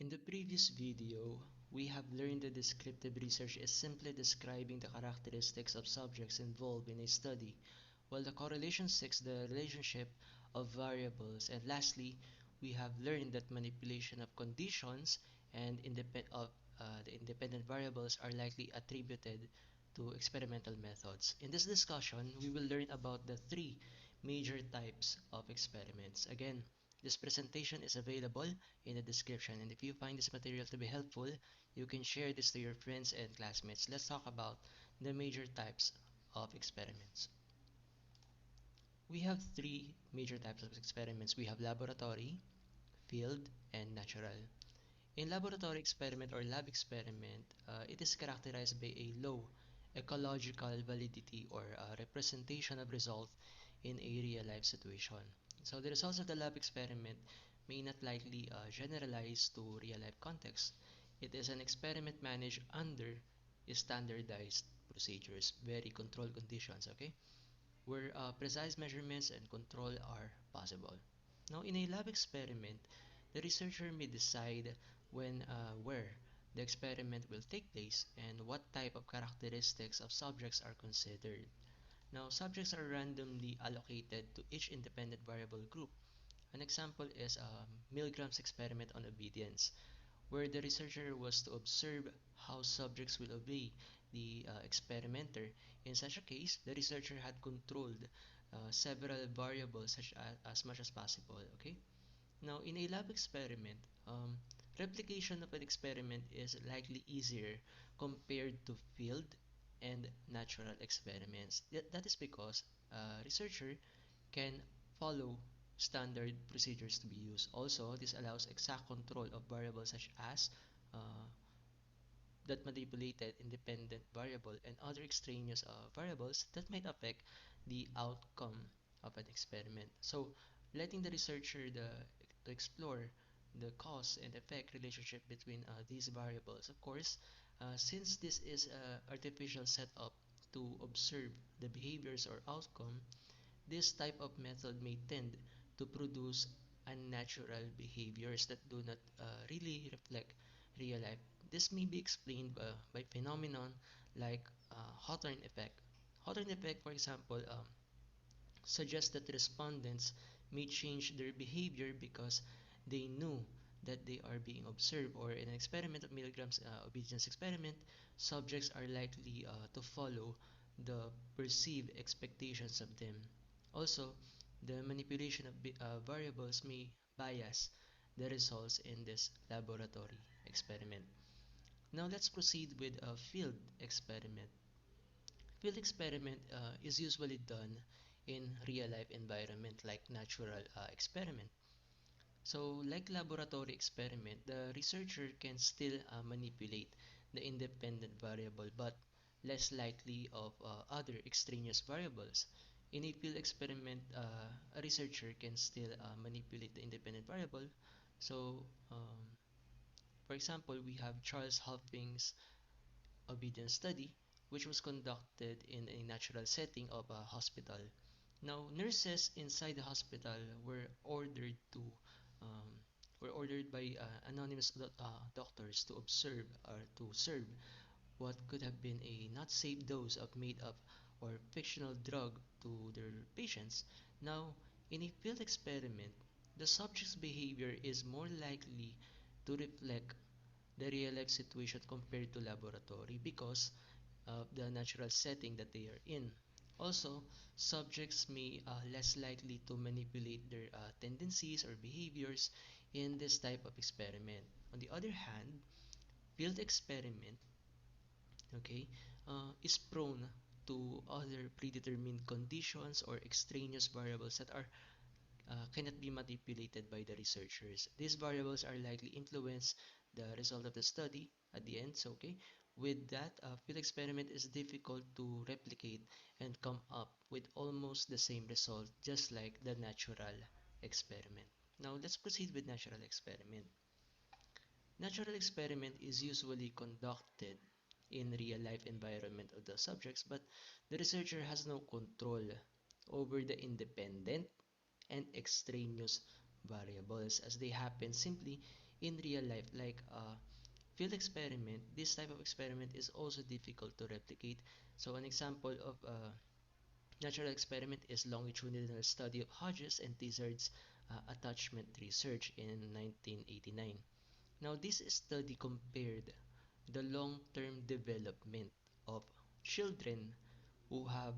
In the previous video, we have learned that descriptive research is simply describing the characteristics of subjects involved in a study, while the correlation seeks the relationship of variables. And lastly, we have learned that manipulation of conditions and the independent variables are likely attributed to experimental methods. In this discussion, we will learn about the three major types of experiments. Again, this presentation is available in the description, and if you find this material to be helpful, you can share this to your friends and classmates. Let's talk about the major types of experiments. We have three major types of experiments. We have laboratory, field, and natural. In laboratory experiment or lab experiment, it is characterized by a low ecological validity or representation of result in a real-life situation. So the results of the lab experiment may not likely generalize to real-life context. It is an experiment managed under standardized procedures, very controlled conditions, okay, where precise measurements and control are possible. Now, in a lab experiment, the researcher may decide where the experiment will take place and what type of characteristics of subjects are considered. Now, subjects are randomly allocated to each independent variable group. An example is a Milgram's experiment on obedience, where the researcher was to observe how subjects will obey the experimenter. In such a case, the researcher had controlled several variables as much as possible. Okay. Now, in a lab experiment, replication of an experiment is likely easier compared to field and natural experiments. That is because a researcher can follow standard procedures to be used. Also, this allows exact control of variables such as uh, that manipulated independent variable and other extraneous variables that might affect the outcome of an experiment. So, letting the researcher to explore the cause and effect relationship between these variables. Of course, since this is an artificial setup to observe the behaviors or outcome, this type of method may tend to produce unnatural behaviors that do not really reflect real life. This may be explained by phenomenon like Hawthorne effect. Hawthorne effect, for example, suggests that respondents may change their behavior because they knew that they are being observed, or in an experiment of Milgram's obedience experiment, subjects are likely to follow the perceived expectations of them. Also, the manipulation of variables may bias the results in this laboratory experiment. Now let's proceed with a field experiment. Field experiment is usually done in real life environment like natural experiment. So like laboratory experiment, the researcher can still manipulate the independent variable but less likely of other extraneous variables. In a field experiment, a researcher can still manipulate the independent variable. So, for example, we have Charles Halping's obedience study, which was conducted in a natural setting of a hospital. Now, nurses inside the hospital um, were ordered by anonymous doctors to observe or to serve what could have been a not safe dose of made up or fictional drug to their patients. Now, in a field experiment, the subject's behavior is more likely to reflect the real life situation compared to laboratory because of the natural setting that they are in. Also, subjects may less likely to manipulate their tendencies or behaviors in this type of experiment. On the other hand, field experiment, okay, is prone to other predetermined conditions or extraneous variables that are cannot be manipulated by the researchers. These variables are likely influence the result of the study at the end. So, okay, with that, field experiment is difficult to replicate and come up with almost the same result, just like the natural experiment. Now, let's proceed with natural experiment. Natural experiment is usually conducted in real life environment of the subjects, but the researcher has no control over the independent and extraneous variables as they happen simply in real life, like field experiment, this type of experiment is also difficult to replicate. So an example of a natural experiment is longitudinal study of Hodges and Tizard's attachment research in 1989. Now, this study compared the long-term development of children who have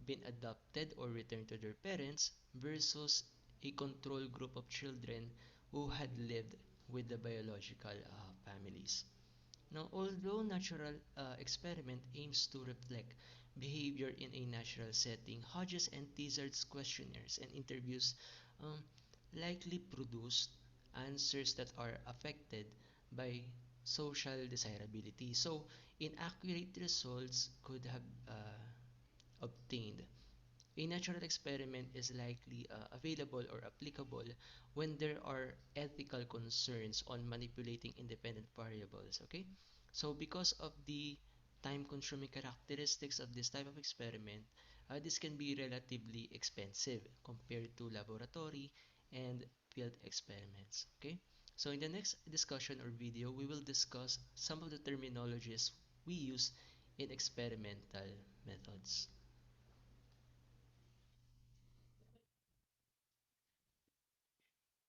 been adopted or returned to their parents versus a control group of children who had lived with the biological families. Now, although natural experiment aims to reflect behavior in a natural setting, Hodges and Tizard's questionnaires and interviews um, likely produced answers that are affected by social desirability. So, inaccurate results could have obtained. A natural experiment is likely available or applicable when there are ethical concerns on manipulating independent variables. Okay, so because of the time-consuming characteristics of this type of experiment, this can be relatively expensive compared to laboratory and field experiments. Okay, so in the next discussion or video, we will discuss some of the terminologies we use in experimental methods.